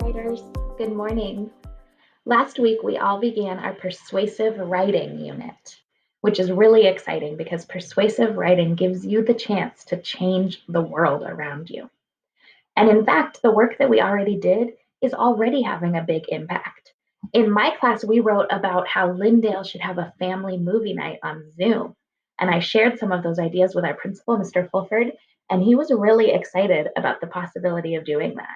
writers. Good morning. Last week, we all began our persuasive writing unit, which is really exciting because persuasive writing gives you the chance to change the world around you. And in fact, the work that we already did is already having a big impact. In my class, we wrote about how Lindale should have a family movie night on Zoom. And I shared some of those ideas with our principal, Mr. Fulford, and he was really excited about the possibility of doing that.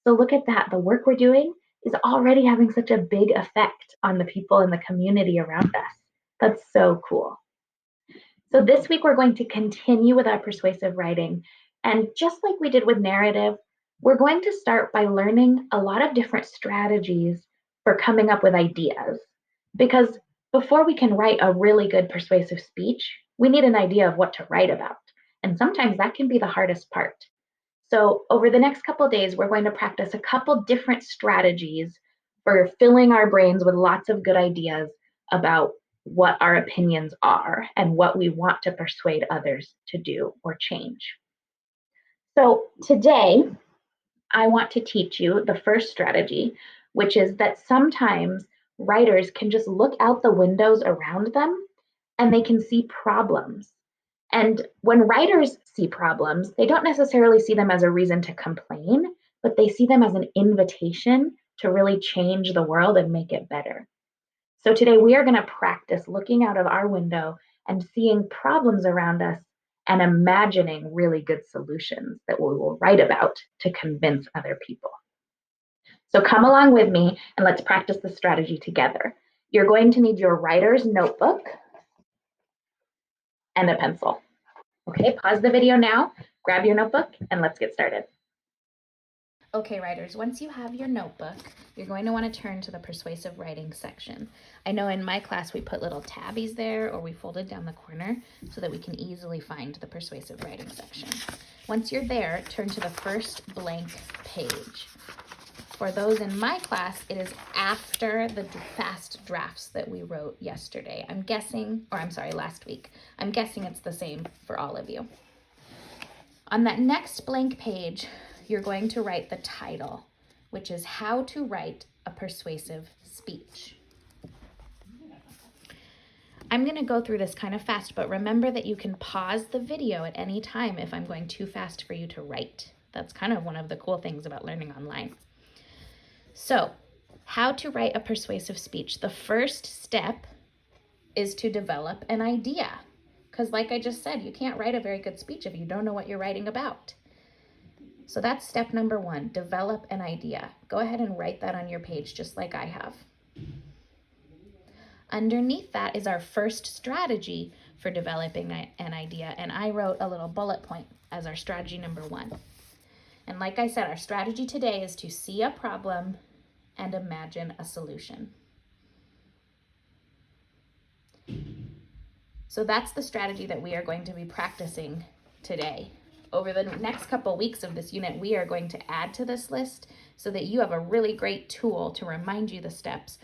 So look at that. The work we're doing is already having such a big effect on the people in the community around us. That's so cool. So this week, we're going to continue with our persuasive writing. And just like we did with narrative, we're going to start by learning a lot of different strategies for coming up with ideas. Because before we can write a really good persuasive speech, we need an idea of what to write about. And sometimes that can be the hardest part. So over the next couple of days, we're going to practice a couple different strategies for filling our brains with lots of good ideas about what our opinions are and what we want to persuade others to do or change. So today, I want to teach you the first strategy, which is that sometimes writers can just look out the windows around them and they can see problems. And when writers see problems, they don't necessarily see them as a reason to complain, but they see them as an invitation to really change the world and make it better. So today we are going to practice looking out of our window and seeing problems around us and imagining really good solutions that we will write about to convince other people. So come along with me and let's practice the strategy together. You're going to need your writer's notebook and a pencil. Okay, pause the video now, grab your notebook, and let's get started. Okay, writers, once you have your notebook, you're going to want to turn to the persuasive writing section. I know in my class we put little tabbies there or we folded down the corner so that we can easily find the persuasive writing section. Once you're there, turn to the first blank page. For those in my class, it is after the fast drafts that we wrote yesterday. Last week. I'm guessing it's the same for all of you. On that next blank page, you're going to write the title, which is How to Write a Persuasive Speech. I'm going to go through this kind of fast, but remember that you can pause the video at any time if I'm going too fast for you to write. That's kind of one of the cool things about learning online. So, how to write a persuasive speech. The first step is to develop an idea. Because like I just said, you can't write a very good speech if you don't know what you're writing about. So that's step number 1, develop an idea. Go ahead and write that on your page just like I have. Underneath that is our first strategy for developing an idea, and I wrote a little bullet point as our strategy number 1. And like I said, our strategy today is to see a problem and imagine a solution. So that's the strategy that we are going to be practicing today. Over the next couple weeks of this unit, we are going to add to this list so that you have a really great tool to remind you the steps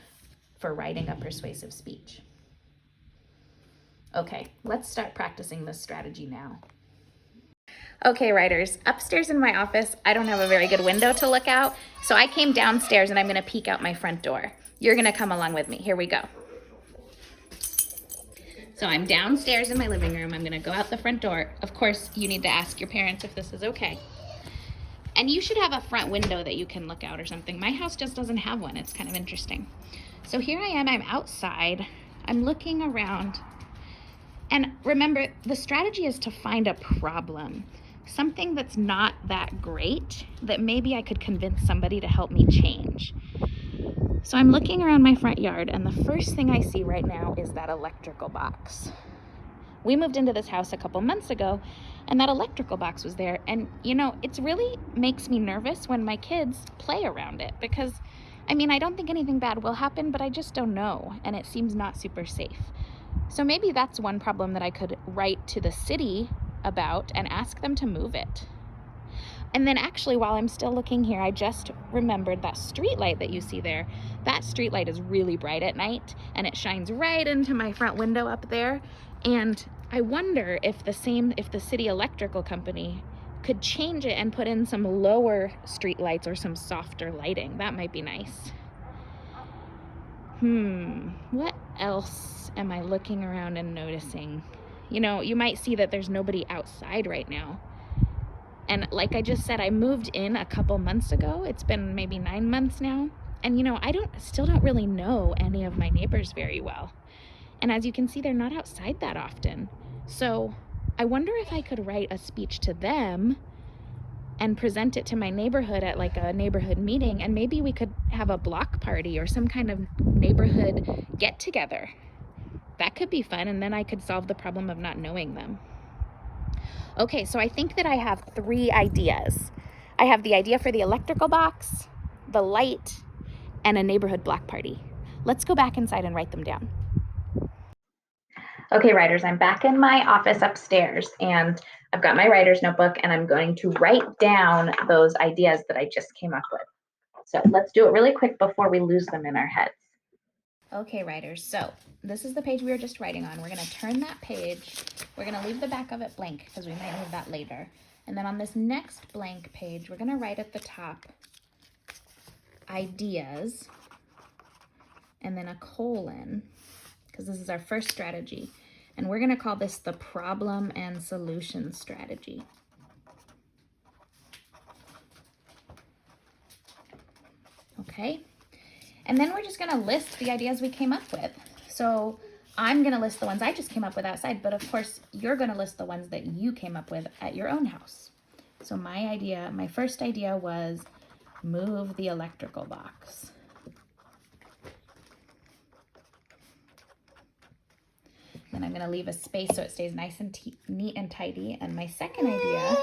for writing a persuasive speech. Okay, let's start practicing this strategy now. Okay, writers, upstairs in my office, I don't have a very good window to look out, so I came downstairs and I'm going to peek out my front door. You're going to come along with me. Here we go. So I'm downstairs in my living room. I'm going to go out the front door. Of course, you need to ask your parents if this is okay. And you should have a front window that you can look out or something. My house just doesn't have one. It's kind of interesting. So here I am. I'm outside. I'm looking around. And remember, the strategy is to find a problem. Something that's not that great that maybe I could convince somebody to help me change. So I'm looking around my front yard, and the first thing I see right now is that electrical box. We moved into this house a couple months ago, and that electrical box was there. And, it really makes me nervous when my kids play around it because, I don't think anything bad will happen, but I just don't know, and it seems not super safe. So maybe that's one problem that I could write to the city about and ask them to move it. And then actually, while I'm still looking here, I just remembered that street light that you see there. That street light is really bright at night, and it shines right into my front window up there. And I wonder if the city electrical company could change it and put in some lower street lights or some softer lighting. That might be nice. What else am I looking around and noticing? You know, you might see that there's nobody outside right now. And like I just said, I moved in a couple months ago. It's been maybe 9 months now. And you know, I still don't really know any of my neighbors very well. And as you can see, they're not outside that often. So I wonder if I could write a speech to them and present it to my neighborhood at like a neighborhood meeting, and maybe we could have a block party or some kind of neighborhood get together. That could be fun, and then I could solve the problem of not knowing them. Okay, so I think that I have 3 ideas. I have the idea for the electrical box, the light, and a neighborhood block party. Let's go back inside and write them down. Okay, writers, I'm back in my office upstairs, and I've got my writer's notebook, and I'm going to write down those ideas that I just came up with. So let's do it really quick before we lose them in our heads. Okay, writers, so this is the page we were just writing on. We're going to turn that page. We're going to leave the back of it blank because we might need that later. And then on this next blank page, we're going to write at the top ideas and then a colon, because this is our first strategy. And we're going to call this the problem and solution strategy. Okay, and then we're just going to list the ideas we came up with. So I'm going to list the ones I just came up with outside, but of course you're going to list the ones that you came up with at your own house. So my first idea was move the electrical box. Then I'm going to leave a space so it stays nice and neat and tidy. And my second idea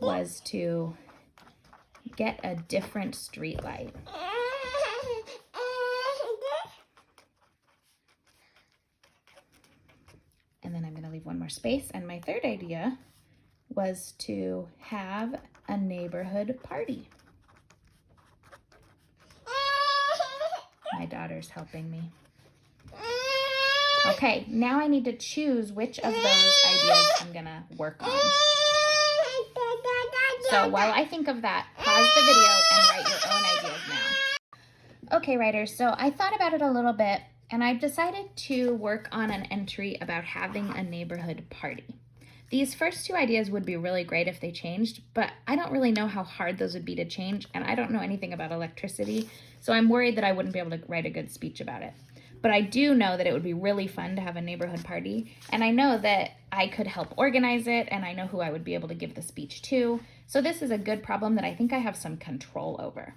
was to get a different street light. And then I'm going to leave one more space. And my third idea was to have a neighborhood party. My daughter's helping me. Okay, now I need to choose which of those ideas I'm gonna work on. So while I think of that, pause the video and write your own ideas now. Okay, writers, so I thought about it a little bit, and I've decided to work on an entry about having a neighborhood party. These first 2 ideas would be really great if they changed, but I don't really know how hard those would be to change, and I don't know anything about electricity, so I'm worried that I wouldn't be able to write a good speech about it. But I do know that it would be really fun to have a neighborhood party, and I know that I could help organize it, and I know who I would be able to give the speech to. So this is a good problem that I think I have some control over.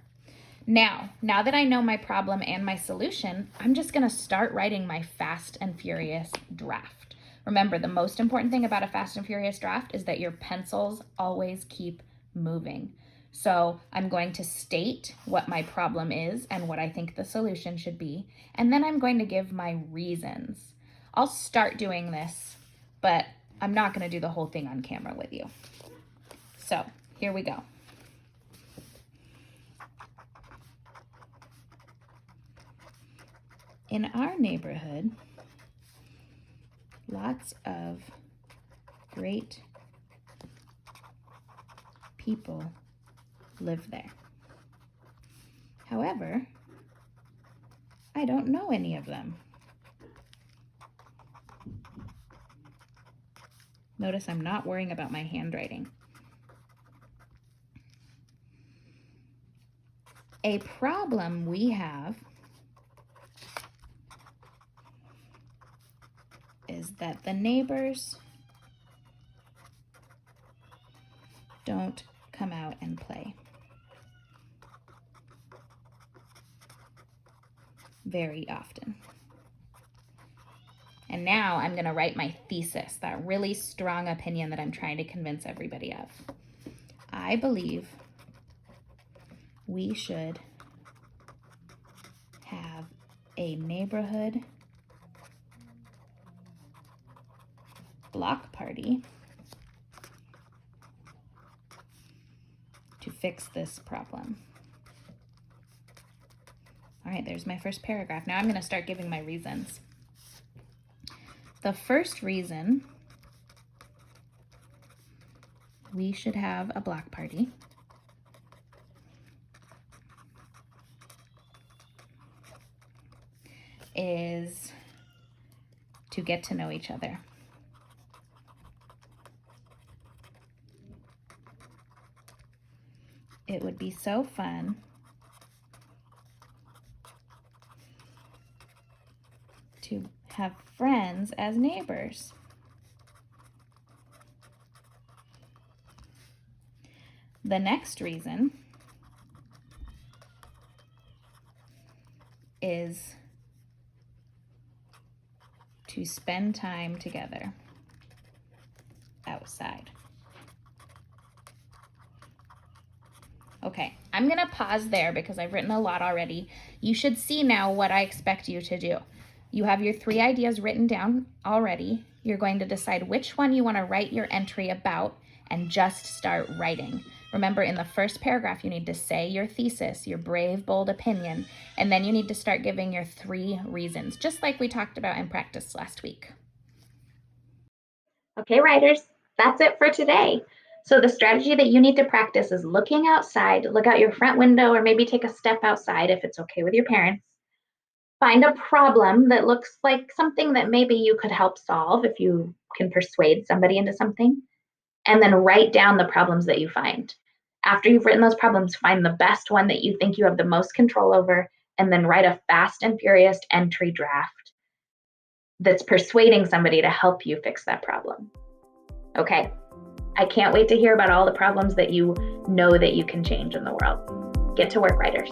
Now that I know my problem and my solution, I'm just gonna start writing my fast and furious draft. Remember, the most important thing about a fast and furious draft is that your pencils always keep moving. So I'm going to state what my problem is and what I think the solution should be, and then I'm going to give my reasons. I'll start doing this, but I'm not going to do the whole thing on camera with you. So here we go. In our neighborhood, lots of great people live there. However, I don't know any of them. Notice I'm not worrying about my handwriting. A problem we have is that the neighbors don't come out and play very often. And now I'm going to write my thesis, that really strong opinion that I'm trying to convince everybody of. I believe we should have a neighborhood block party to fix this problem. All right, there's my first paragraph. Now I'm going to start giving my reasons. The first reason we should have a block party is to get to know each other. It would be so fun to have friends as neighbors. The next reason is to spend time together outside. Okay, I'm gonna pause there because I've written a lot already. You should see now what I expect you to do. You have your 3 ideas written down already. You're going to decide which one you wanna write your entry about and just start writing. Remember, in the first paragraph, you need to say your thesis, your brave, bold opinion, and then you need to start giving your 3 reasons, just like we talked about in practice last week. Okay, writers, that's it for today. So the strategy that you need to practice is looking outside, look out your front window, or maybe take a step outside if it's okay with your parents. Find a problem that looks like something that maybe you could help solve if you can persuade somebody into something, and then write down the problems that you find. After you've written those problems, find the best one that you think you have the most control over, and then write a fast and furious entry draft that's persuading somebody to help you fix that problem. Okay, I can't wait to hear about all the problems that you know that you can change in the world. Get to work, writers.